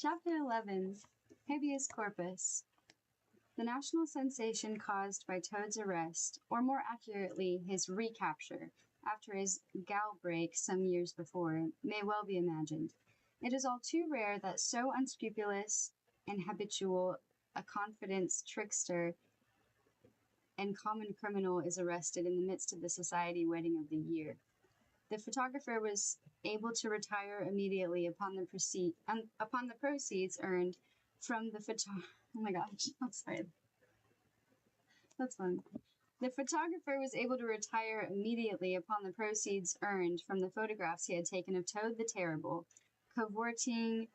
Chapter 11, Habeas Corpus. The national sensation caused by Toad's arrest, or more accurately, his recapture, after his gal break some years before, may well be imagined. It is all too rare that so unscrupulous and habitual a confidence trickster and common criminal is arrested in the midst of the society wedding of the year. The photographer was able to retire immediately upon the proceeds earned from the Oh my gosh, I'm sorry. That's fun. The photographer was able to retire immediately upon the proceeds earned from the photographs he had taken of Toad the Terrible, cavorting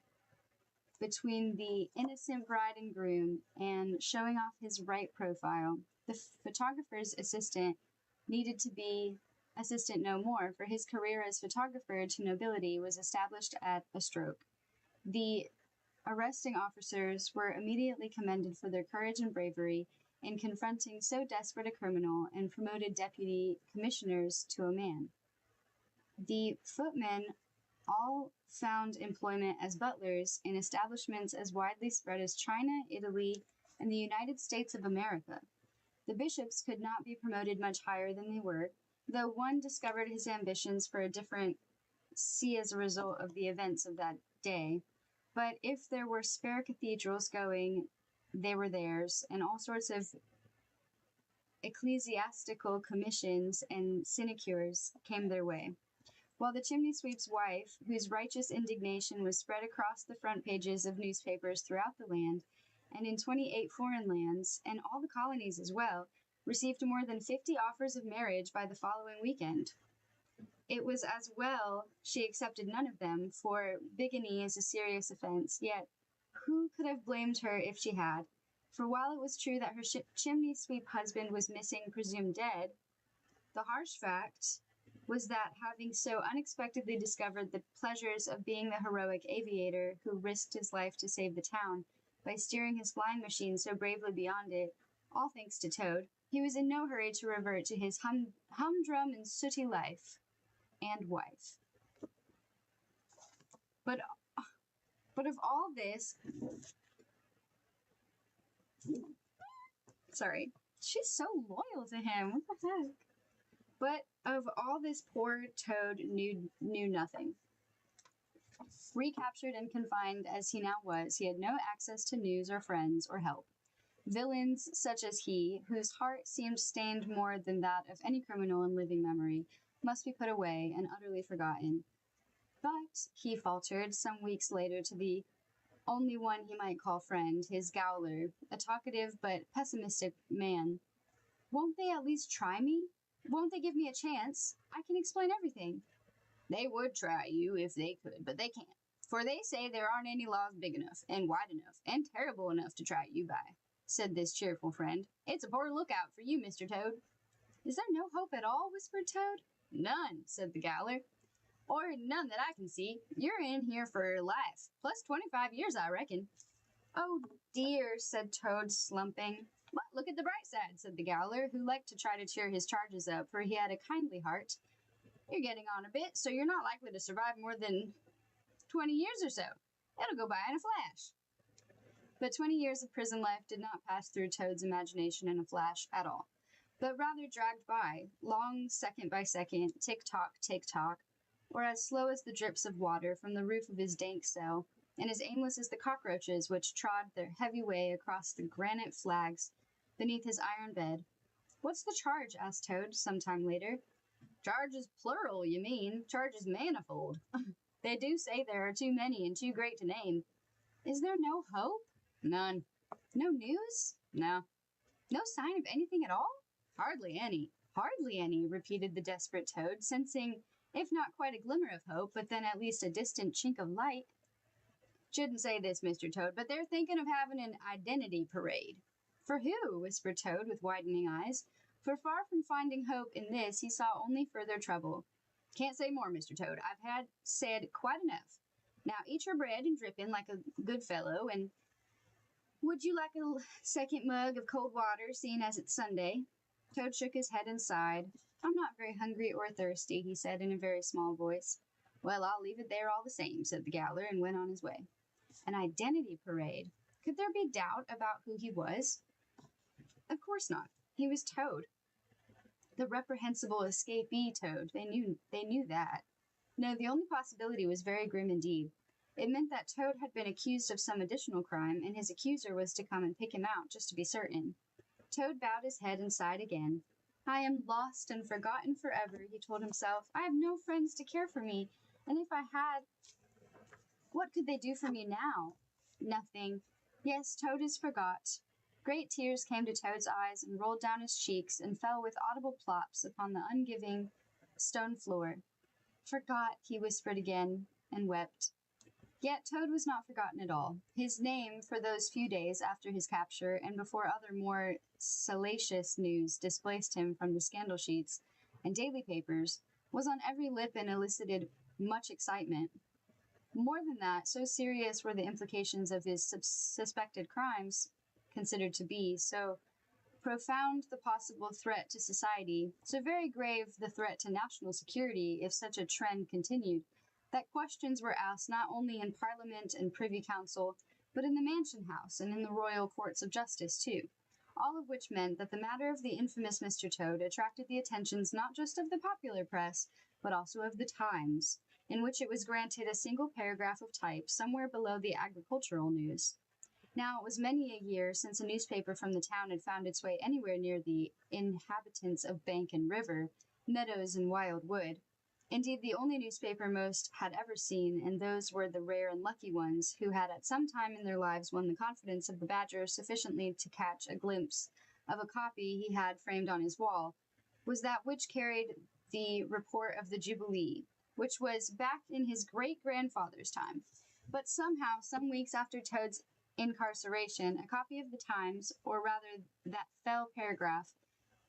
between the innocent bride and groom and showing off his right profile. The photographer's assistant needed to be assistant no more, for his career as photographer to nobility was established at a stroke. The arresting officers were immediately commended for their courage and bravery in confronting so desperate a criminal and promoted deputy commissioners to a man. The footmen all found employment as butlers in establishments as widely spread as China, Italy, and the United States of America. The bishops could not be promoted much higher than they were, though one discovered his ambitions for a different see as a result of the events of that day. But if there were spare cathedrals going, they were theirs, and all sorts of ecclesiastical commissions and sinecures came their way. While the chimney sweep's wife, whose righteous indignation was spread across the front pages of newspapers throughout the land, and in 28 foreign lands, and all the colonies as well, received more than 50 offers of marriage by the following weekend. It was as well she accepted none of them, for bigamy is a serious offense, yet who could have blamed her if she had? For while it was true that her chimney sweep husband was missing, presumed dead, the harsh fact was that, having so unexpectedly discovered the pleasures of being the heroic aviator who risked his life to save the town by steering his flying machine so bravely beyond it, all thanks to Toad, he was in no hurry to revert to his humdrum and sooty life and wife. But of all this, sorry, she's so loyal to him. What the heck? But of all this, poor Toad knew nothing. Recaptured and confined as he now was, he had no access to news or friends or help. Villains such as he, whose heart seemed stained more than that of any criminal in living memory, must be put away and utterly forgotten. But, he faltered some weeks later to the only one he might call friend, his gaoler, a talkative but pessimistic man. Won't they at least try me? Won't they give me a chance? I can explain everything. They would try you if they could, but they can't. For they say there aren't any laws big enough, and wide enough, and terrible enough to try you by, said this cheerful friend. It's a poor lookout for you, Mr. Toad. Is there no hope at all? Whispered Toad. None, said the gaoler. Or none that I can see. You're in here for life, plus 25 years, I reckon. Oh dear, said Toad, slumping. But look at the bright side, said the gaoler, who liked to try to cheer his charges up, for he had a kindly heart. You're getting on a bit, so you're not likely to survive more than 20 years or so. It'll go by in a flash. But 20 years of prison life did not pass through Toad's imagination in a flash at all, but rather dragged by, long second by second, tick-tock, or as slow as the drips of water from the roof of his dank cell, and as aimless as the cockroaches which trod their heavy way across the granite flags beneath his iron bed. What's the charge? Asked Toad some time later. Charges plural, you mean. Charges manifold. They do say there are too many and too great to name. Is there no hope? None. No news? No. No sign of anything at all? Hardly any. Hardly any, repeated the desperate Toad, sensing, if not quite a glimmer of hope, but then at least a distant chink of light. Shouldn't say this, Mr. Toad, but they're thinking of having an identity parade. For who? Whispered Toad with widening eyes. For far from finding hope in this, he saw only further trouble. Can't say more, Mr. Toad. I've had said quite enough. Now eat your bread and drip in like a good fellow, and would you like a second mug of cold water, seeing as it's Sunday? Toad shook his head and sighed. I'm not very hungry or thirsty, he said in a very small voice. Well, I'll leave it there all the same, said the gaoler, and went on his way. An identity parade. Could there be doubt about who he was? Of course not. He was Toad. The reprehensible escapee Toad. They knew that. No, the only possibility was very grim indeed. It meant that Toad had been accused of some additional crime, and his accuser was to come and pick him out, just to be certain. Toad bowed his head and sighed again. I am lost and forgotten forever, he told himself. I have no friends to care for me, and if I had, what could they do for me now? Nothing. Yes, Toad is forgot. Great tears came to Toad's eyes and rolled down his cheeks and fell with audible plops upon the ungiving stone floor. Forgot, he whispered again, and wept. Yet Toad was not forgotten at all. His name, for those few days after his capture, and before other more salacious news displaced him from the scandal sheets and daily papers, was on every lip and elicited much excitement. More than that, so serious were the implications of his suspected crimes considered to be, so profound the possible threat to society, so very grave the threat to national security if such a trend continued, that questions were asked not only in Parliament and Privy Council, but in the Mansion House and in the Royal Courts of Justice, too, all of which meant that the matter of the infamous Mr. Toad attracted the attentions not just of the popular press, but also of the Times, in which it was granted a single paragraph of type somewhere below the agricultural news. Now, it was many a year since a newspaper from the town had found its way anywhere near the inhabitants of bank and river, meadows and wild wood. Indeed, the only newspaper most had ever seen, and those were the rare and lucky ones who had at some time in their lives won the confidence of the Badger sufficiently to catch a glimpse of a copy he had framed on his wall, was that which carried the report of the Jubilee, which was back in his great-grandfather's time. But somehow, some weeks after Toad's incarceration, a copy of the Times, or rather that fell paragraph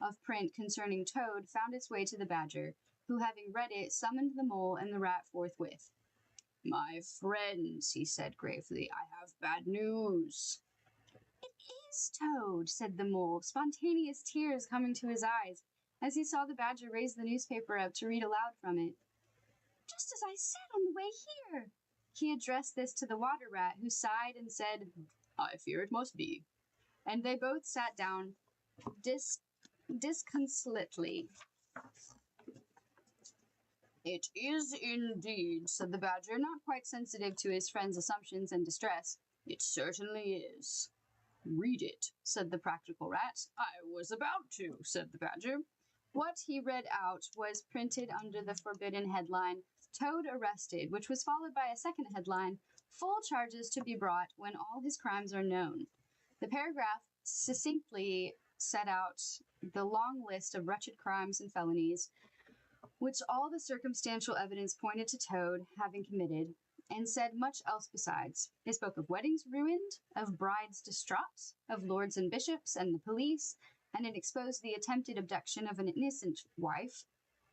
of print concerning Toad, found its way to the Badger, who, having read it, summoned the Mole and the Rat forthwith. My friends, he said gravely, I have bad news. It is Toad, said the Mole, spontaneous tears coming to his eyes, as he saw the Badger raise the newspaper up to read aloud from it. Just as I said on the way here. He addressed this to the Water Rat, who sighed and said, I fear it must be. And they both sat down disconsolately. It is indeed, said the Badger, not quite sensitive to his friend's assumptions and distress. It certainly is. Read it, said the practical Rat. I was about to, said the Badger. What he read out was printed under the forbidden headline, Toad Arrested, which was followed by a second headline, Full Charges to be Brought When All His Crimes Are Known. The paragraph succinctly set out the long list of wretched crimes and felonies, which all the circumstantial evidence pointed to Toad having committed, and said much else besides. It spoke of weddings ruined, of brides distraught, of lords and bishops and the police, and it exposed the attempted abduction of an innocent wife,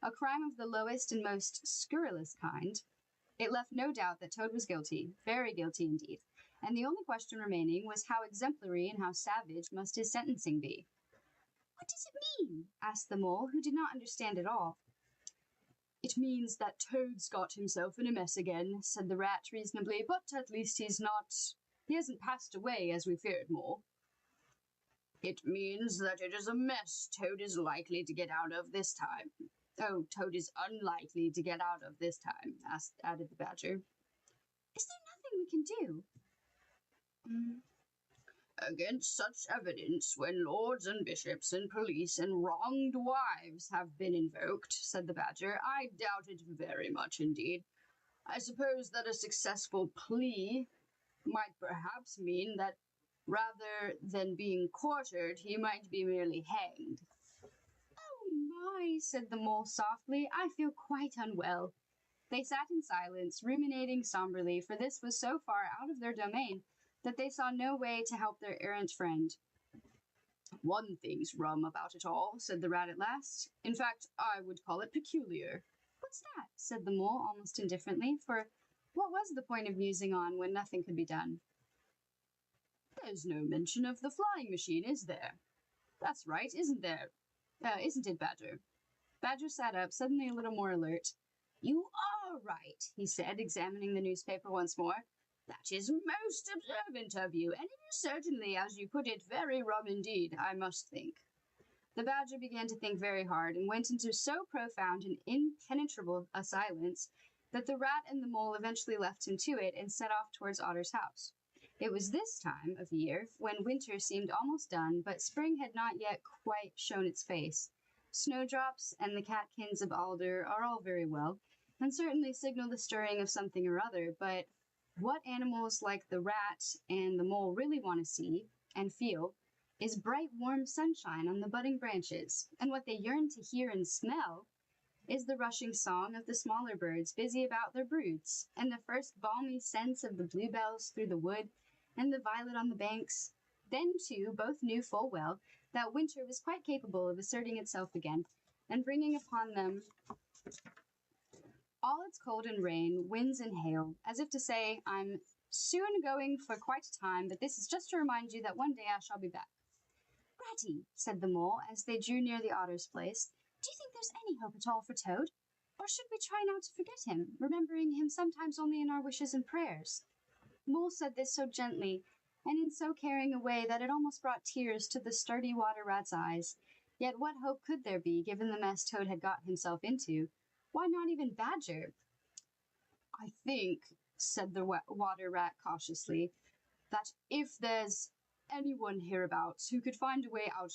a crime of the lowest and most scurrilous kind. It left no doubt that Toad was guilty, very guilty indeed, and the only question remaining was how exemplary and how savage must his sentencing be. What does it mean? Asked the Mole, who did not understand at all. It means that Toad's got himself in a mess again, said the Rat reasonably, but at least he hasn't passed away as we feared more. It means that it is a mess Toad is likely to get out of this time. Oh, Toad is unlikely to get out of this time, added the Badger. Is there nothing we can do? Against such evidence, when lords and bishops and police and wronged wives have been invoked, said the Badger, I doubt it very much indeed. I suppose that a successful plea might perhaps mean that rather than being quartered, he might be merely hanged. Oh my, said the Mole softly, I feel quite unwell. They sat in silence, ruminating somberly, for this was so far out of their domain that they saw no way to help their errant friend. One thing's rum about it all, said the Rat at last. In fact, I would call it peculiar. What's that? Said the Mole almost indifferently, for what was the point of musing on when nothing could be done? There's no mention of the flying machine, is there? That's right, isn't there? Isn't it, Badger? Badger sat up, suddenly a little more alert. You are right, he said, examining the newspaper once more. That is most observant of you, and it is certainly, as you put it, very rum indeed, I must think. The badger began to think very hard, and went into so profound and impenetrable a silence that the rat and the mole eventually left him to it and set off towards Otter's house. It was this time of year when winter seemed almost done, but spring had not yet quite shown its face. Snowdrops and the catkins of alder are all very well, and certainly signal the stirring of something or other, but what animals like the rat and the mole really want to see and feel is bright, warm sunshine on the budding branches, and what they yearn to hear and smell is the rushing song of the smaller birds busy about their broods, and the first balmy scents of the bluebells through the wood, and the violet on the banks. Then, too, both knew full well that winter was quite capable of asserting itself again, and bringing upon them all its cold and rain, winds and hail, as if to say, I'm soon going for quite a time, but this is just to remind you that one day I shall be back. Ratty, said the mole, as they drew near the otter's place, do you think there's any hope at all for Toad? Or should we try now to forget him, remembering him sometimes only in our wishes and prayers? Mole said this so gently, and in so caring a way that it almost brought tears to the sturdy water rat's eyes. Yet what hope could there be, given the mess Toad had got himself into? Why not even Badger? I think, said the water rat cautiously, that if there's anyone hereabouts who could find a way out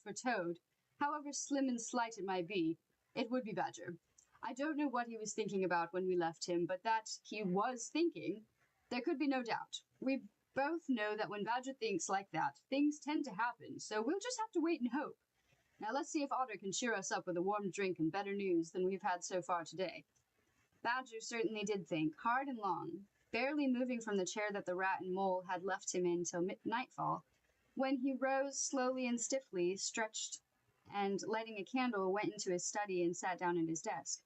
for Toad, however slim and slight it might be, it would be Badger. I don't know what he was thinking about when we left him, but that he was thinking, there could be no doubt. We both know that when Badger thinks like that, things tend to happen, so we'll just have to wait and hope. Now let's see if Otter can cheer us up with a warm drink and better news than we've had so far today. Badger certainly did think, hard and long, barely moving from the chair that the rat and mole had left him in till nightfall, when he rose slowly and stiffly, stretched, and lighting a candle, went into his study and sat down at his desk.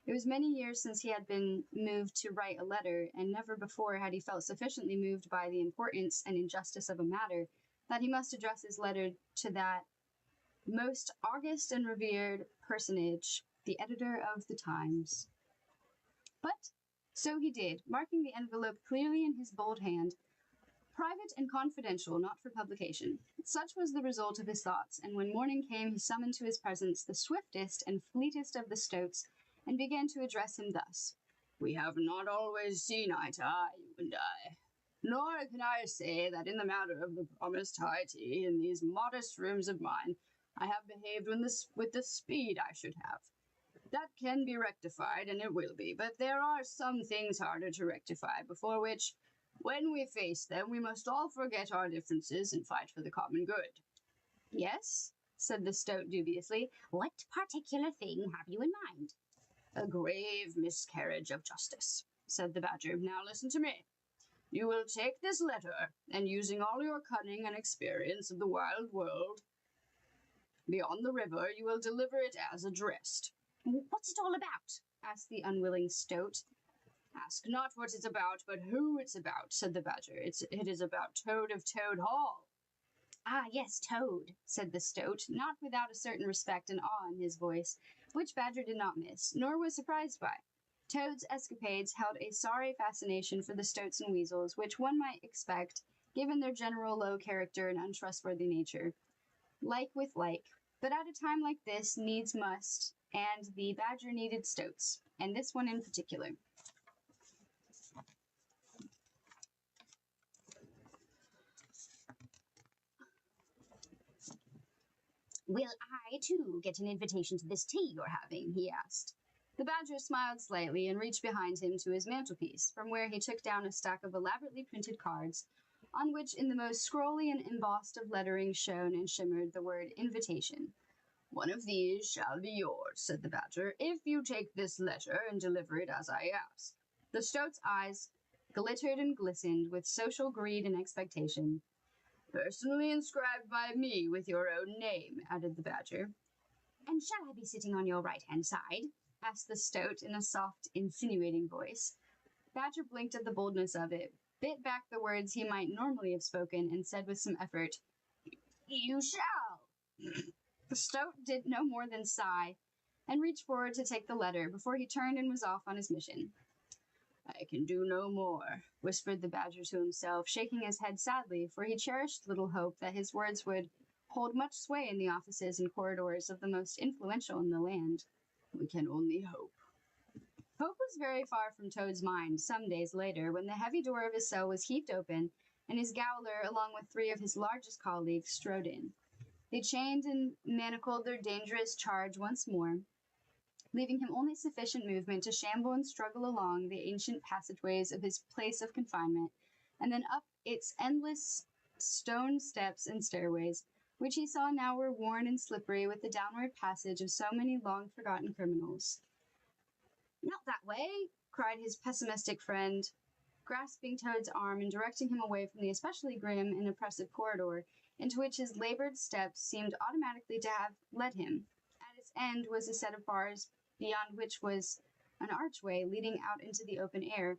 It was many years since he had been moved to write a letter, and never before had he felt sufficiently moved by the importance and injustice of a matter that he must address his letter to that most august and revered personage, the editor of the Times. But so he did, marking the envelope clearly in his bold hand, private and confidential, not for publication. Such was the result of his thoughts, and when morning came, he summoned to his presence the swiftest and fleetest of the stoats, and began to address him thus. We have not always seen eye to eye, you and I. Nor can I say that in the matter of the promised high tea in these modest rooms of mine, I have behaved with the speed I should have. That can be rectified, and it will be, but there are some things harder to rectify, before which, when we face them, we must all forget our differences and fight for the common good. Yes, said the stoat dubiously. What particular thing have you in mind? A grave miscarriage of justice, said the badger. Now listen to me. You will take this letter, and using all your cunning and experience of the wild world beyond the river, you will deliver it as addressed. What's it all about? Asked the unwilling stoat. Ask not what it's about, but who it's about, said the badger. It is about Toad of Toad Hall. Ah, yes, Toad, said the stoat, not without a certain respect and awe in his voice, which Badger did not miss, nor was surprised by. Toad's escapades held a sorry fascination for the stoats and weasels, which one might expect, given their general low character and untrustworthy nature. Like with like, but at a time like this, needs must, and the badger needed stoats, and this one in particular. Will I, too, get an invitation to this tea you're having? He asked. The badger smiled slightly and reached behind him to his mantelpiece, from where he took down a stack of elaborately printed cards, on which in the most scrolly and embossed of lettering shone and shimmered the word invitation. One of these shall be yours, said the badger, if you take this letter and deliver it as I ask. The stoat's eyes glittered and glistened with social greed and expectation. Personally inscribed by me with your own name, added the badger. And shall I be sitting on your right-hand side? Asked the stoat in a soft, insinuating voice. Badger blinked at the boldness of it, bit back the words he might normally have spoken, and said with some effort, You shall. The stoat did no more than sigh, and reached forward to take the letter before he turned and was off on his mission. I can do no more, whispered the badger to himself, shaking his head sadly, for he cherished little hope that his words would hold much sway in the offices and corridors of the most influential in the land. We can only hope. Hope was very far from Toad's mind some days later, when the heavy door of his cell was heaved open, and his gaoler, along with 3 of his largest colleagues, strode in. They chained and manacled their dangerous charge once more, leaving him only sufficient movement to shamble and struggle along the ancient passageways of his place of confinement, and then up its endless stone steps and stairways, which he saw now were worn and slippery with the downward passage of so many long-forgotten criminals. Not that way, cried his pessimistic friend, grasping Toad's arm and directing him away from the especially grim and oppressive corridor, into which his labored steps seemed automatically to have led him. At its end was a set of bars, beyond which was an archway leading out into the open air,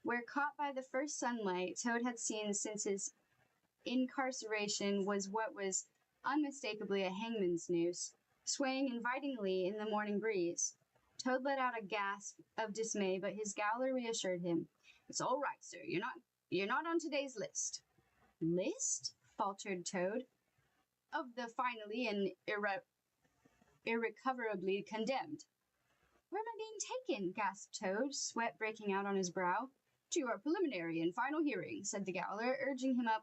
where, caught by the first sunlight Toad had seen since his incarceration, was what was unmistakably a hangman's noose, swaying invitingly in the morning breeze. Toad let out a gasp of dismay, but his gaoler reassured him. It's all right, sir. You're not on today's list. List? Faltered Toad. Of the finally and irrecoverably condemned. Where am I being taken? Gasped Toad, sweat breaking out on his brow. To your preliminary and final hearing, said the gaoler, urging him on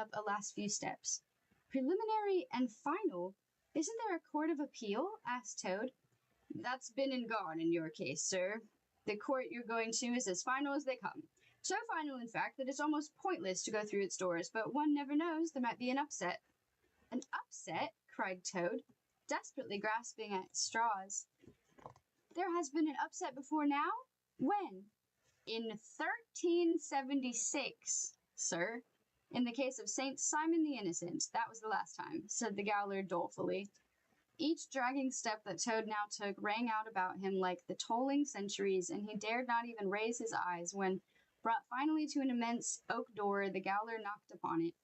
up a last few steps. Preliminary and final? Isn't there a court of appeal? Asked Toad. That's been and gone in your case, sir. The court you're going to is as final as they come. So final, in fact, that it's almost pointless to go through its doors, but one never knows, there might be an upset. An upset? Cried Toad, desperately grasping at straws. There has been an upset before now? When? In 1376, sir. In the case of Saint Simon the Innocent, that was the last time, said the gaoler dolefully. Each dragging step that Toad now took rang out about him like the tolling centuries, and he dared not even raise his eyes when, brought finally to an immense oak door, the gaoler knocked upon it.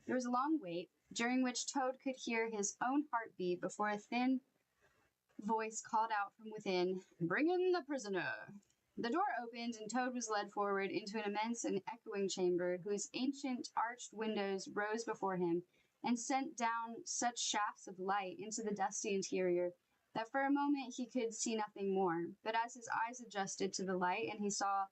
There was a long wait, during which Toad could hear his own heartbeat before a thin voice called out from within, Bring in the prisoner! The door opened, and Toad was led forward into an immense and echoing chamber, whose ancient arched windows rose before him, and sent down such shafts of light into the dusty interior that for a moment he could see nothing more. But as his eyes adjusted to the light, and he saw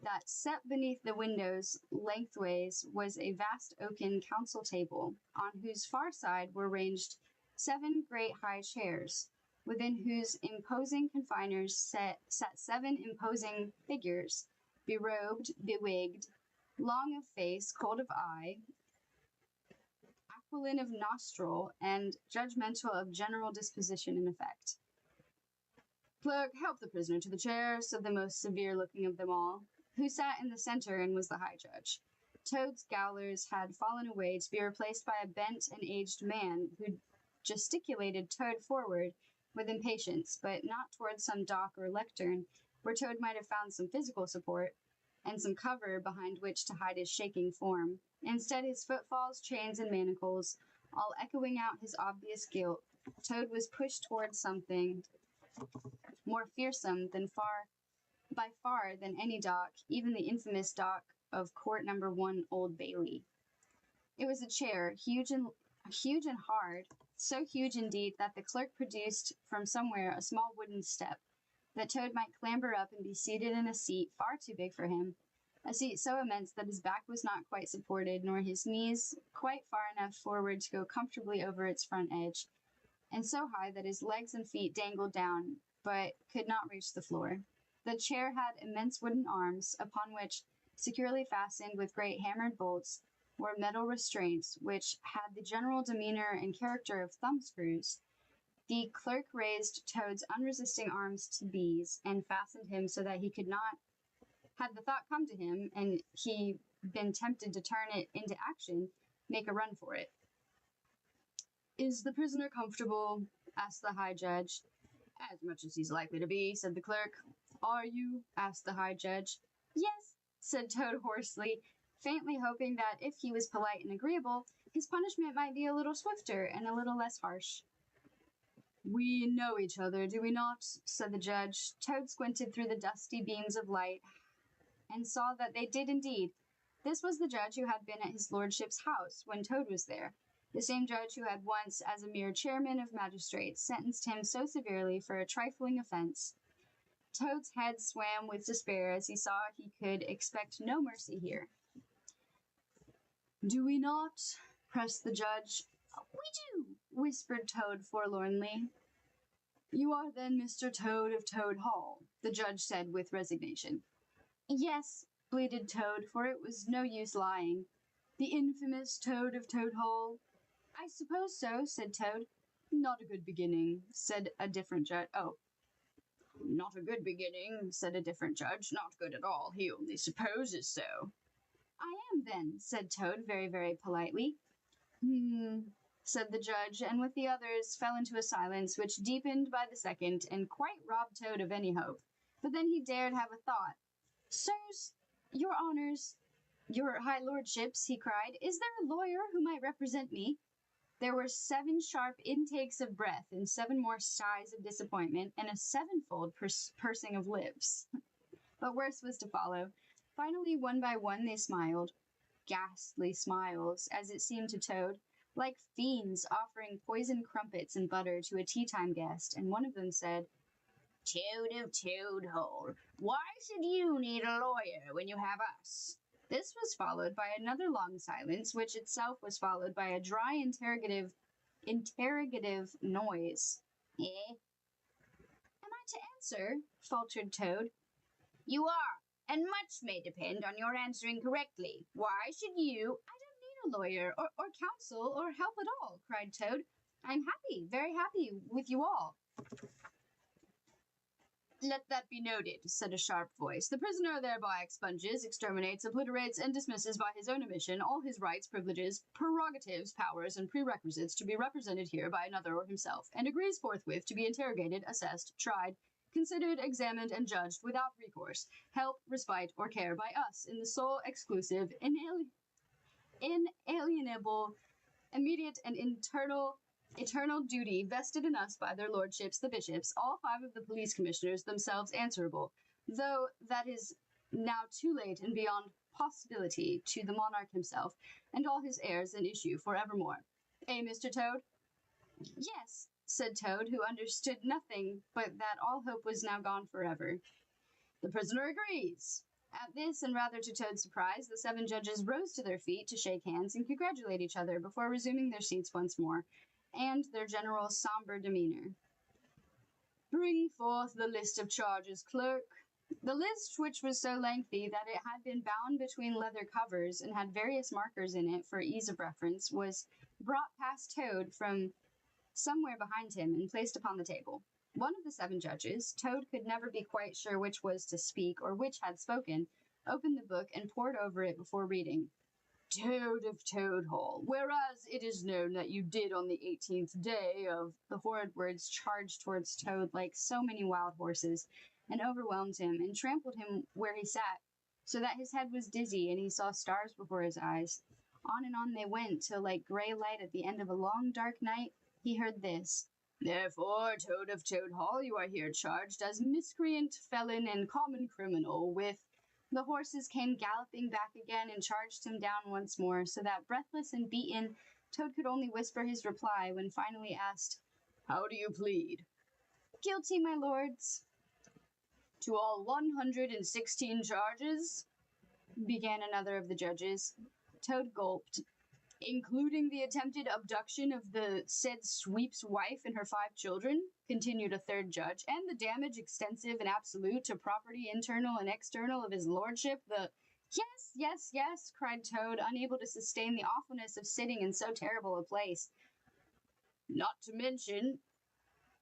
that set beneath the windows lengthways was a vast oaken council table, on whose far side were ranged 7 great high chairs, within whose imposing confiners sat 7 imposing figures, berobed, bewigged, long of face, cold of eye, aquiline of nostril, and judgmental of general disposition and effect. Clerk, help the prisoner to the chair, said the most severe-looking of them all, who sat in the center and was the high judge. Toad's gaolers had fallen away to be replaced by a bent and aged man who gesticulated Toad forward with impatience, but not towards some dock or lectern, where Toad might have found some physical support and some cover behind which to hide his shaking form. Instead, his footfalls, chains, and manacles, all echoing out his obvious guilt, Toad was pushed towards something more fearsome by far than any dock, even the infamous dock of Court Number 1 Old Bailey. It was a chair, huge and hard, so huge indeed that the clerk produced from somewhere a small wooden step, that Toad might clamber up and be seated in a seat far too big for him, a seat so immense that his back was not quite supported, nor his knees quite far enough forward to go comfortably over its front edge, and so high that his legs and feet dangled down, but could not reach the floor. The chair had immense wooden arms, upon which, securely fastened with great hammered bolts, were metal restraints, which had the general demeanor and character of thumbscrews. The clerk raised Toad's unresisting arms to these, and fastened him so that he could not, had the thought come to him, and he been tempted to turn it into action, make a run for it. Is the prisoner comfortable? Asked the high judge. As much as he's likely to be, said the clerk. Are you? Asked the high judge. Yes, said Toad hoarsely, faintly hoping that if he was polite and agreeable, his punishment might be a little swifter and a little less harsh. We know each other, do we not? Said the judge. Toad squinted through the dusty beams of light and saw that they did indeed. This was the judge who had been at his lordship's house when Toad was there, the same judge who had once, as a mere chairman of magistrates, sentenced him so severely for a trifling offence. Toad's head swam with despair as he saw he could expect no mercy here. Do we not? Pressed the judge. We do, whispered Toad forlornly. You are then Mr. Toad of Toad Hall, the judge said with resignation. Yes, bleated Toad, for it was no use lying. The infamous Toad of Toad Hall? I suppose so, said Toad. Not a good beginning, said a different judge. Oh. Not a good beginning, said a different judge. Not good at all. He only supposes so. I am, then, said Toad very, very politely. Said the judge, and with the others fell into a silence which deepened by the second and quite robbed Toad of any hope. But then he dared have a thought. Sirs, your honours, your high lordships, he cried, is there a lawyer who might represent me? There were 7 sharp intakes of breath and 7 more sighs of disappointment and a 7-fold pursing of lips. But worse was to follow. Finally, one by one, they smiled. Ghastly smiles, as it seemed to Toad, like fiends offering poisoned crumpets and butter to a tea-time guest, and one of them said, Toad of Toad Hall, why should you need a lawyer when you have us? This was followed by another long silence, which itself was followed by a dry interrogative noise. Eh? Am I to answer? Faltered Toad. You are, and much may depend on your answering correctly. Why should you? I don't need a lawyer, or counsel, or help at all, cried Toad. I'm happy, very happy with you all. Let that be noted, said a sharp voice. The prisoner thereby expunges, exterminates, obliterates, and dismisses by his own admission all his rights, privileges, prerogatives, powers, and prerequisites to be represented here by another or himself, and agrees forthwith to be interrogated, assessed, tried, considered, examined, and judged without recourse, help, respite, or care by us in the sole, exclusive, inalienable, immediate, and eternal duty vested in us by their lordships, the bishops, all 5 of the police commissioners, themselves answerable, though that is now too late and beyond possibility to the monarch himself, and all his heirs and issue for evermore. Eh, Mr. Toad? Yes, said Toad, who understood nothing but that all hope was now gone forever. The prisoner agrees. At this, and rather to Toad's surprise, the 7 judges rose to their feet to shake hands and congratulate each other before resuming their seats once more, and their general somber demeanor. Bring forth the list of charges, clerk. The list, which was so lengthy that it had been bound between leather covers and had various markers in it for ease of reference, was brought past Toad from somewhere behind him and placed upon the table. One of the 7 judges, Toad could never be quite sure which was to speak or which had spoken, opened the book and pored over it before reading. Toad of Toad Hall, whereas it is known that you did on the 18th day of... The horrid words charged towards Toad like so many wild horses, and overwhelmed him, and trampled him where he sat, so that his head was dizzy, and he saw stars before his eyes. On and on they went, till like grey light at the end of a long dark night, he heard this. Therefore, Toad of Toad Hall, you are here charged as miscreant, felon, and common criminal with... The horses came galloping back again and charged him down once more, so that, breathless and beaten, Toad could only whisper his reply when finally asked, How do you plead? Guilty, my lords. To all 116 charges? Began another of the judges. Toad gulped. Including the attempted abduction of the said sweep's wife and her 5 children, continued a third judge, and the damage extensive and absolute to property internal and external of his lordship, the... Yes, yes, yes, cried Toad, unable to sustain the awfulness of sitting in so terrible a place. Not to mention,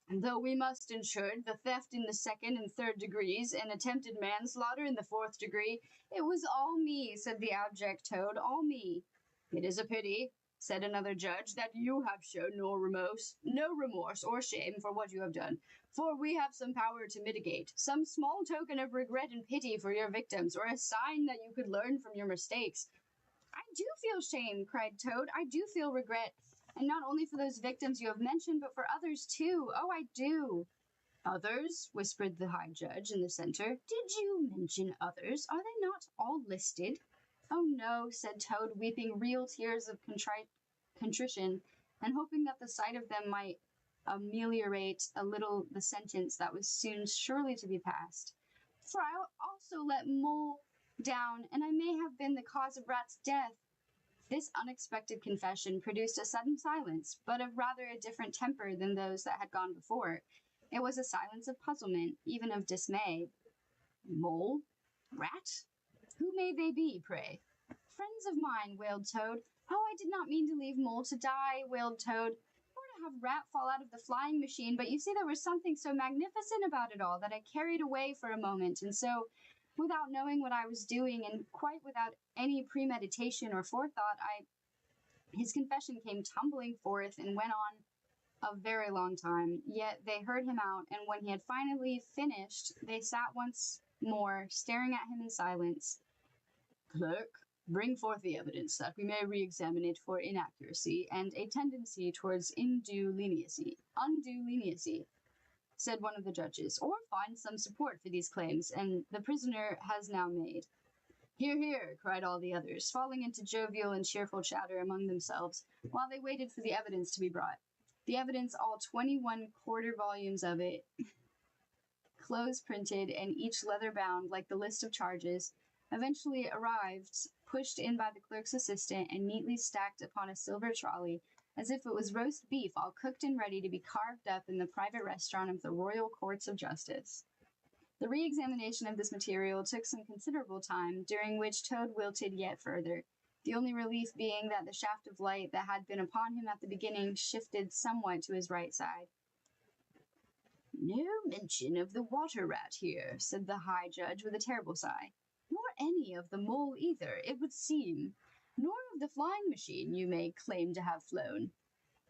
though we must ensure the theft in the 2nd and 3rd degrees, and attempted manslaughter in the 4th degree. It was all me, said the abject Toad, all me. It is a pity, said another judge, that you have shown no remorse or shame for what you have done, for we have some power to mitigate, some small token of regret and pity for your victims, or a sign that you could learn from your mistakes. I do feel shame, cried Toad. I do feel regret. And not only for those victims you have mentioned, but for others too. Oh, I do. Others? Whispered the High Judge in the center. Did you mention others? Are they not all listed? Oh no, said Toad, weeping real tears of contrition, and hoping that the sight of them might ameliorate a little the sentence that was soon surely to be passed. For I also let Mole down, and I may have been the cause of Rat's death. This unexpected confession produced a sudden silence, but of rather a different temper than those that had gone before. It was a silence of puzzlement, even of dismay. Mole? Rat? Who may they be, pray? Friends of mine, wailed Toad. Oh, I did not mean to leave Mole to die, wailed Toad, or to have Rat fall out of the flying machine, but you see there was something so magnificent about it all that I carried away for a moment, and so, without knowing what I was doing, and quite without any premeditation or forethought, his confession came tumbling forth and went on a very long time, yet they heard him out, and when he had finally finished, they sat once more, staring at him in silence. Clerk, bring forth the evidence that we may re-examine it for inaccuracy and a tendency towards undue leniency, said one of the judges, or find some support for these claims, and the prisoner has now made. Hear, hear, cried all the others, falling into jovial and cheerful chatter among themselves, while they waited for the evidence to be brought. The evidence, all 21 quarter volumes of it, close printed and each leather bound like the list of charges, eventually arrived, pushed in by the clerk's assistant, and neatly stacked upon a silver trolley, as if it was roast beef all cooked and ready to be carved up in the private restaurant of the Royal Courts of Justice. The re-examination of this material took some considerable time, during which Toad wilted yet further, the only relief being that the shaft of light that had been upon him at the beginning shifted somewhat to his right side. No mention of the water rat here, said the High Judge with a terrible sigh, nor any of the mole either, it would seem, nor of the flying machine you may claim to have flown.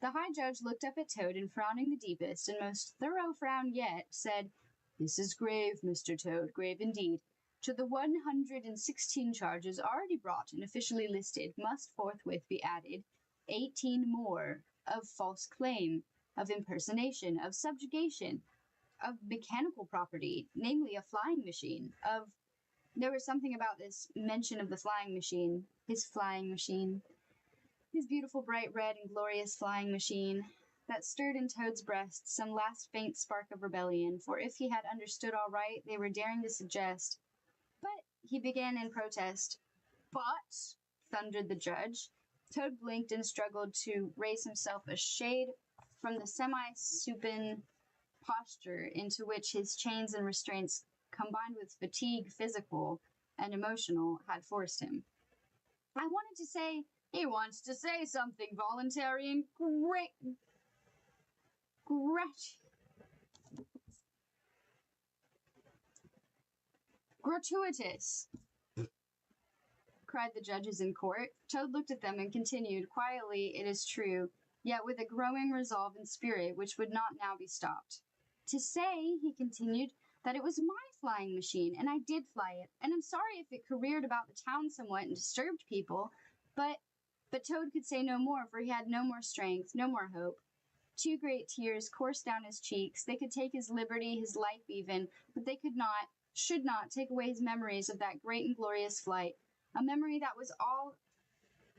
The High Judge looked up at Toad and, frowning the deepest and most thorough frown yet, said, This is grave, Mr. Toad, grave indeed. To the 116 charges already brought and officially listed must forthwith be added 18 more of false claim, of impersonation, of subjugation, of mechanical property, namely a flying machine, there was something about this mention of the flying machine, his beautiful bright red and glorious flying machine, that stirred in Toad's breast some last faint spark of rebellion, for if he had understood all right, they were daring to suggest. But he began in protest. But, thundered the judge. Toad blinked and struggled to raise himself a shade from the semi-supine posture into which his chains and restraints, combined with fatigue physical and emotional, had forced him. I wanted to say, he wants to say something voluntary and gratuitous, cried the judges in court. Toad looked at them and continued, quietly, it is true, yet with a growing resolve and spirit which would not now be stopped. To say, he continued, that it was my flying machine, and I did fly it, and I'm sorry if it careered about the town somewhat and disturbed people, but Toad could say no more, for he had no more strength, no more hope. Two great tears coursed down his cheeks. They could take his liberty, his life even, but they should not take away his memories of that great and glorious flight, a memory that was all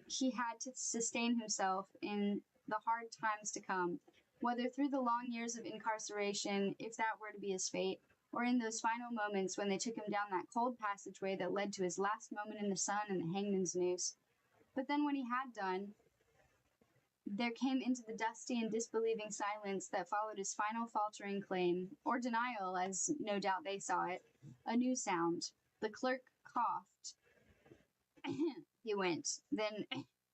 he had to sustain himself in the hard times to come, whether through the long years of incarceration, if that were to be his fate, or in those final moments when they took him down that cold passageway that led to his last moment in the sun and the hangman's noose. But then when he had done, there came into the dusty and disbelieving silence that followed his final faltering claim, or denial, as no doubt they saw it, a new sound. The clerk coughed. He went, then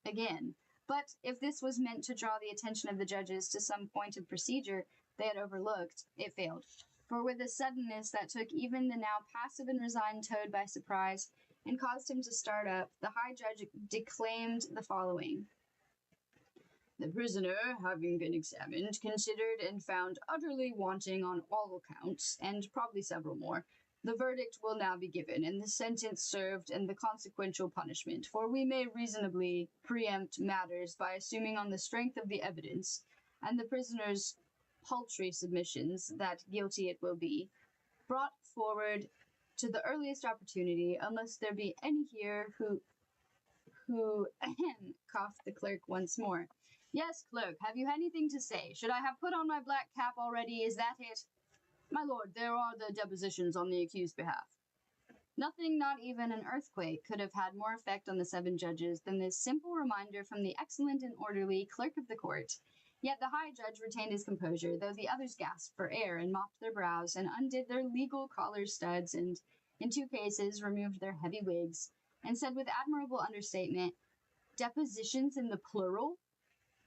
again. But if this was meant to draw the attention of the judges to some point of procedure they had overlooked, it failed. For with a suddenness that took even the now passive and resigned Toad by surprise, and caused him to start up, the High Judge declaimed the following. The prisoner, having been examined, considered, and found utterly wanting on all accounts, and probably several more, The verdict will now be given, and the sentence served, and the consequential punishment, for we may reasonably preempt matters by assuming on the strength of the evidence, and the prisoner's paltry submissions, that guilty it will be, brought forward to the earliest opportunity, unless there be any here who, coughed the clerk once more. Yes, clerk, have you anything to say? Should I have put on my black cap already? Is that it? My lord, there are the depositions on the accused behalf. Nothing, not even an earthquake, could have had more effect on the 7 judges than this simple reminder from the excellent and orderly clerk of the court. Yet the high judge retained his composure, though the others gasped for air and mopped their brows and undid their legal collar studs and, in 2 cases, removed their heavy wigs, and said with admirable understatement, "Depositions in the plural?"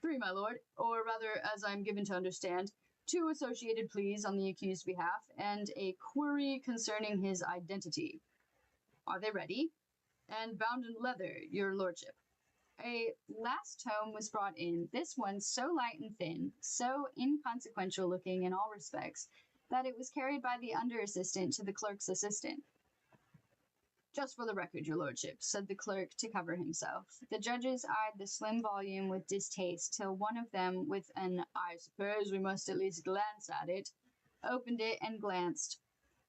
3, my lord, or rather, as I am given to understand, 2 associated pleas on the accused's behalf, and a query concerning his identity. Are they ready? And bound in leather, your lordship. A last tome was brought in, this one so light and thin, so inconsequential looking in all respects, that it was carried by the under-assistant to the clerk's assistant. Just for the record, your lordship, said the clerk to cover himself. The judges eyed the slim volume with distaste, till one of them, with an "I suppose we must at least glance at it," opened it and glanced.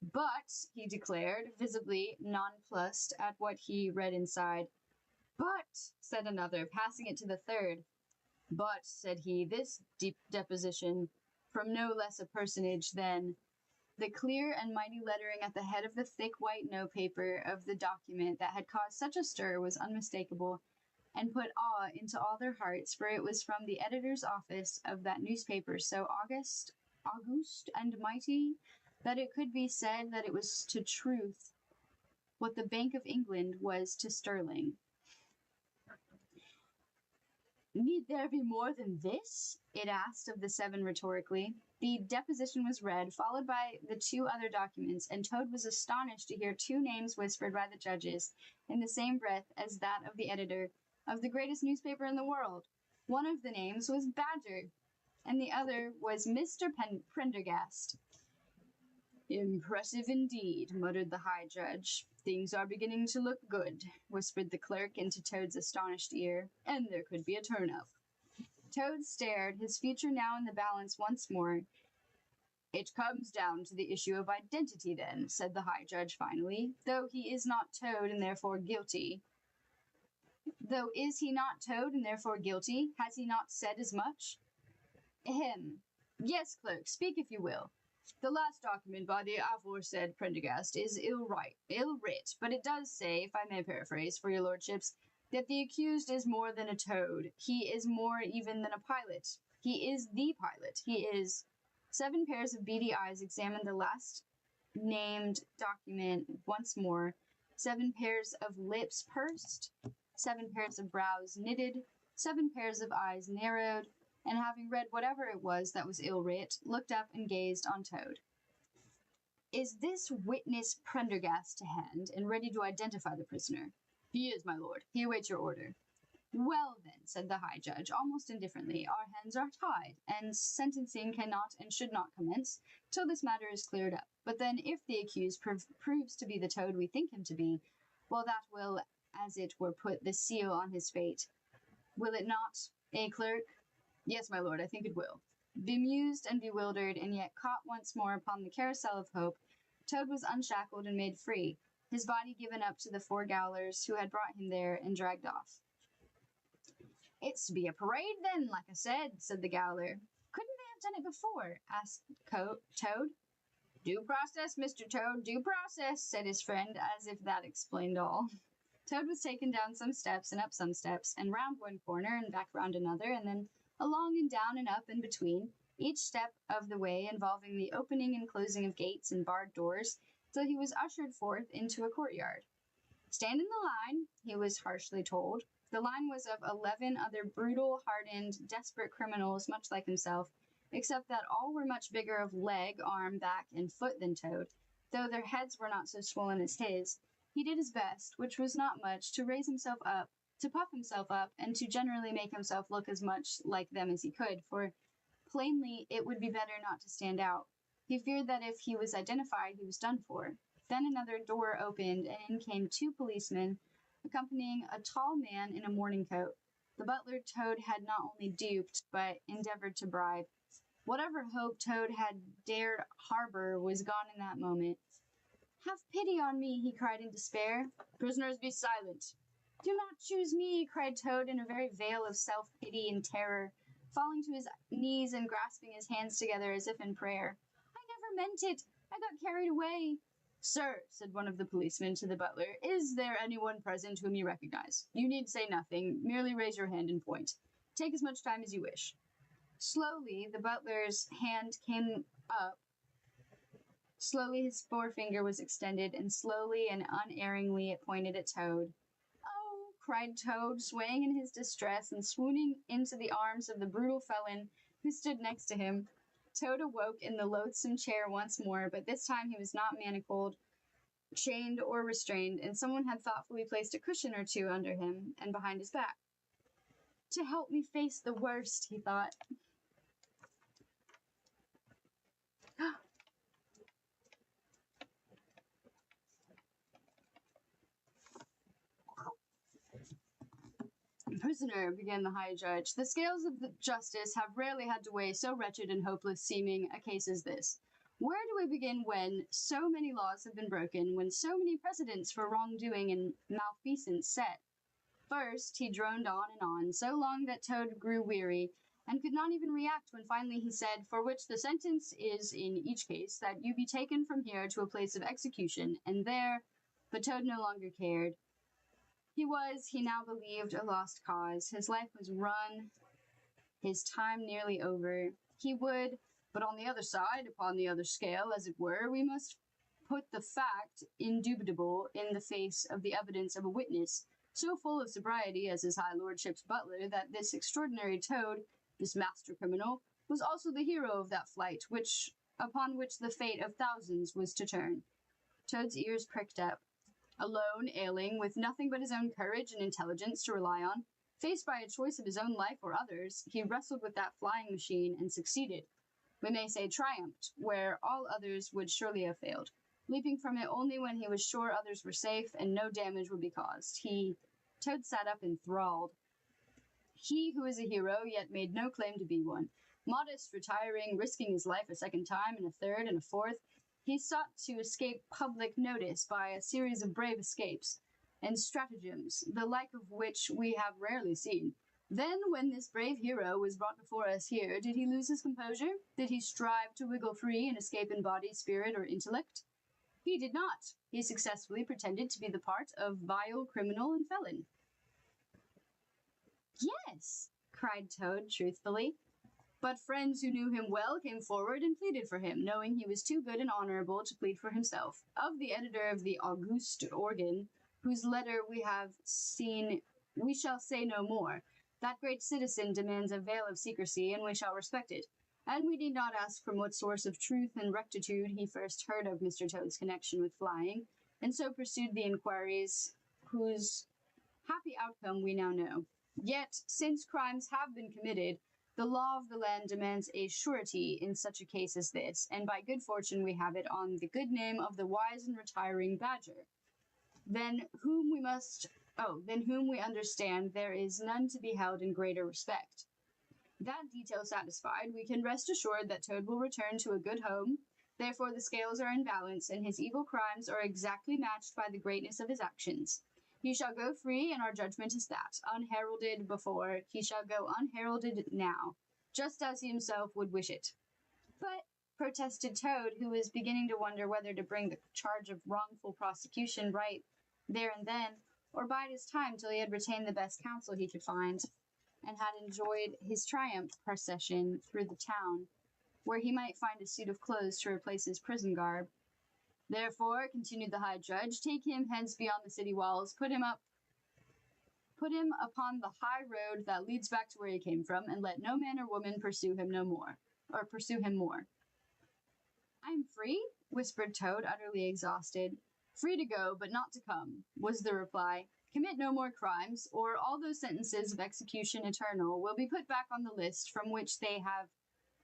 But, he declared, visibly nonplussed at what he read inside. But, said another, passing it to the third. But, said he, this deposition, from no less a personage than... The clear and mighty lettering at the head of the thick white notepaper of the document that had caused such a stir was unmistakable, and put awe into all their hearts, for it was from the editor's office of that newspaper so august and mighty, that it could be said that it was to truth what the Bank of England was to sterling. Need there be more than this? It asked of the 7 rhetorically. The deposition was read, followed by the 2 other documents, and Toad was astonished to hear 2 names whispered by the judges, in the same breath as that of the editor of the greatest newspaper in the world. One of the names was Badger, and the other was Mr. Prendergast. Impressive indeed, muttered the high judge. Things are beginning to look good, whispered the clerk into Toad's astonished ear, and there could be a turn-up. Toad stared, his future now in the balance once more. It comes down to the issue of identity, then, said the high judge finally, though he is not Toad and therefore guilty. Though is he not Toad and therefore guilty? Has he not said as much? Ahem. Yes, clerk, speak if you will. The last document by the aforesaid Prendergast is ill-writ, but it does say, if I may paraphrase for your lordships, that the accused is more than a toad. He is more even than a pilot. He is the pilot. He is... 7 pairs of beady eyes examined the last named document once more. 7 pairs of lips pursed, 7 pairs of brows knitted, 7 pairs of eyes narrowed, and having read whatever it was that was ill-writ, looked up and gazed on Toad. Is this witness Prendergast to hand, and ready to identify the prisoner? He is, my lord. He awaits your order. Well, then, said the high judge, almost indifferently, our hands are tied, and sentencing cannot and should not commence till this matter is cleared up. But then, if the accused proves to be the Toad we think him to be, well, that will, as it were, put the seal on his fate. Will it not, clerk? Yes, my lord, I think it will. Bemused and bewildered, and yet caught once more upon the carousel of hope, Toad was unshackled and made free, his body given up to the 4 gaolers who had brought him there and dragged off. It's to be a parade, then, like I said the gaoler. Couldn't they have done it before? Asked Toad. Due process, Mr. Toad, due process, said his friend, as if that explained all. Toad was taken down some steps and up some steps, and round one corner and back round another, and then along and down and up and between, each step of the way involving the opening and closing of gates and barred doors, till he was ushered forth into a courtyard. Stand in the line, he was harshly told. The line was of 11 other brutal, hardened, desperate criminals much like himself, except that all were much bigger of leg, arm, back, and foot than Toad, though their heads were not so swollen as his. He did his best, which was not much, to raise himself up, to puff himself up, and to generally make himself look as much like them as he could, for plainly it would be better not to stand out. He feared that if he was identified, he was done for. Then another door opened, and in came two policemen, accompanying a tall man in a morning coat. The butler Toad had not only duped, but endeavored to bribe. Whatever hope Toad had dared harbor was gone in that moment. "Have pity on me," he cried in despair. "Prisoners, be silent." "Do not choose me," cried Toad in a very veil of self-pity and terror, falling to his knees and grasping his hands together as if in prayer. "I never meant it. I got carried away." "Sir," said one of the policemen to the butler, "is there anyone present whom you recognize? You need say nothing. Merely raise your hand and point. Take as much time as you wish." Slowly, the butler's hand came up. Slowly, his forefinger was extended, and slowly and unerringly it pointed at Toad. "Oh!" cried Toad, swaying in his distress and swooning into the arms of the brutal felon who stood next to him. Toad awoke in the loathsome chair once more, but this time he was not manacled, chained, or restrained, and someone had thoughtfully placed a cushion or two under him and behind his back. "To help me face the worst," he thought. "Prisoner," began the High Judge, "the scales of justice have rarely had to weigh so wretched and hopeless seeming a case as this. Where do we begin when so many laws have been broken, when so many precedents for wrongdoing and malfeasance set?" First, he droned on, so long that Toad grew weary, and could not even react when finally he said, "For which the sentence is, in each case, that you be taken from here to a place of execution, and there—" But Toad no longer cared. He now believed, a lost cause. His life was run, his time nearly over. He would, but on the other side, upon the other scale, as it were, we must put the fact indubitable in the face of the evidence of a witness, so full of sobriety as his high lordship's butler, that this extraordinary Toad, this master criminal, was also the hero of that flight, upon which the fate of thousands was to turn. Toad's ears pricked up. Alone, ailing, with nothing but his own courage and intelligence to rely on, faced by a choice of his own life or others, he wrestled with that flying machine and succeeded. We may say triumphed, where all others would surely have failed, leaping from it only when he was sure others were safe and no damage would be caused. Toad sat up enthralled. He who is a hero, yet made no claim to be one. Modest, retiring, risking his life a second time, and a third, and a fourth, he sought to escape public notice by a series of brave escapes and stratagems, the like of which we have rarely seen. Then, when this brave hero was brought before us here, did he lose his composure? Did he strive to wiggle free and escape in body, spirit, or intellect? He did not. He successfully pretended to be the part of vile criminal and felon." "Yes," cried Toad truthfully. "But friends who knew him well came forward and pleaded for him, knowing he was too good and honorable to plead for himself. Of the editor of the august organ, whose letter we have seen, we shall say no more. That great citizen demands a veil of secrecy, and we shall respect it. And we need not ask from what source of truth and rectitude he first heard of Mr. Toad's connection with flying, and so pursued the inquiries whose happy outcome we now know. Yet, since crimes have been committed, the law of the land demands a surety in such a case as this, and by good fortune we have it on the good name of the wise and retiring Badger. Than whom we understand there is none to be held in greater respect. That detail satisfied, we can rest assured that Toad will return to a good home. Therefore the scales are in balance, and his evil crimes are exactly matched by the greatness of his actions. He shall go free, and our judgment is that, unheralded before, he shall go unheralded now, just as he himself would wish it." "But," protested Toad, who was beginning to wonder whether to bring the charge of wrongful prosecution right there and then, or bide his time till he had retained the best counsel he could find, and had enjoyed his triumph procession through the town, where he might find a suit of clothes to replace his prison garb. "Therefore," continued the High Judge, "take him hence beyond the city walls, put him upon the high road that leads back to where he came from, and let no man or woman pursue him more. "I am free?" whispered Toad, utterly exhausted. "Free to go, but not to come," was the reply. "Commit no more crimes, or all those sentences of execution eternal will be put back on the list from which they have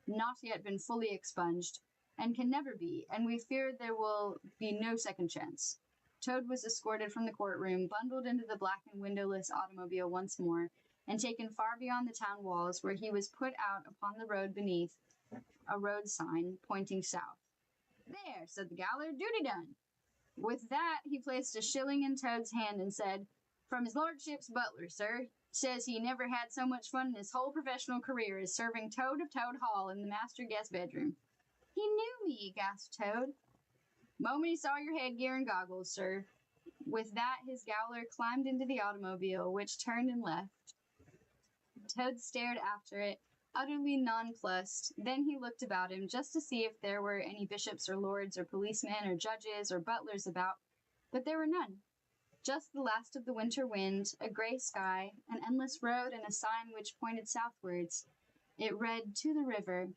not yet been fully expunged, and can never be, and we fear there will be no second chance. Toad was escorted from the courtroom, bundled into the black and windowless automobile once more, and taken far beyond the town walls, where he was put out upon the road beneath a road sign pointing south. "There," said the gaoler, "duty done." With that, he placed a shilling in Toad's hand and said, "From his lordship's butler, sir. Says he never had so much fun in his whole professional career as serving Toad of Toad Hall in the master guest bedroom." "He knew me," gasped Toad. "Moment he saw your headgear and goggles, sir." With that, his gaoler climbed into the automobile, which turned and left. Toad stared after it, utterly nonplussed. Then he looked about him, just to see if there were any bishops or lords or policemen or judges or butlers about, but there were none. Just the last of the winter wind, a grey sky, an endless road, and a sign which pointed southwards. It read, "To the river."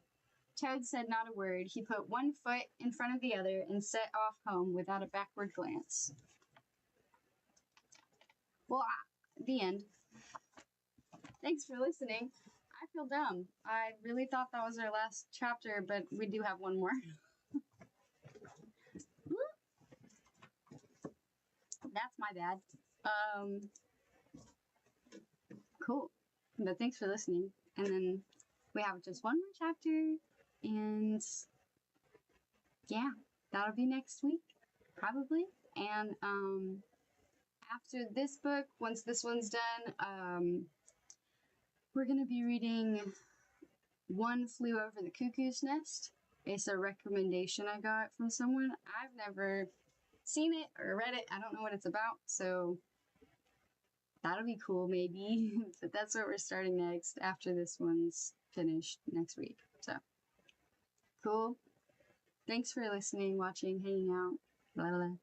Toad said not a word. He put one foot in front of the other and set off home without a backward glance. Well, the end. Thanks for listening. I feel dumb. I really thought that was our last chapter, but we do have one more. That's my bad. Cool. But thanks for listening. And then we have just one more chapter, and yeah, that'll be next week, probably. And after this book, once this one's done, we're gonna be reading One Flew Over the Cuckoo's Nest. It's a recommendation I got from someone. I've never seen it or read it. I don't know what it's about, so that'll be cool, maybe. But that's what we're starting next after this one's finished next week. So, cool. Thanks for listening, watching, hanging out, blah, blah, blah.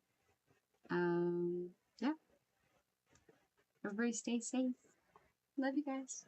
Yeah. Everybody stay safe. Love you guys.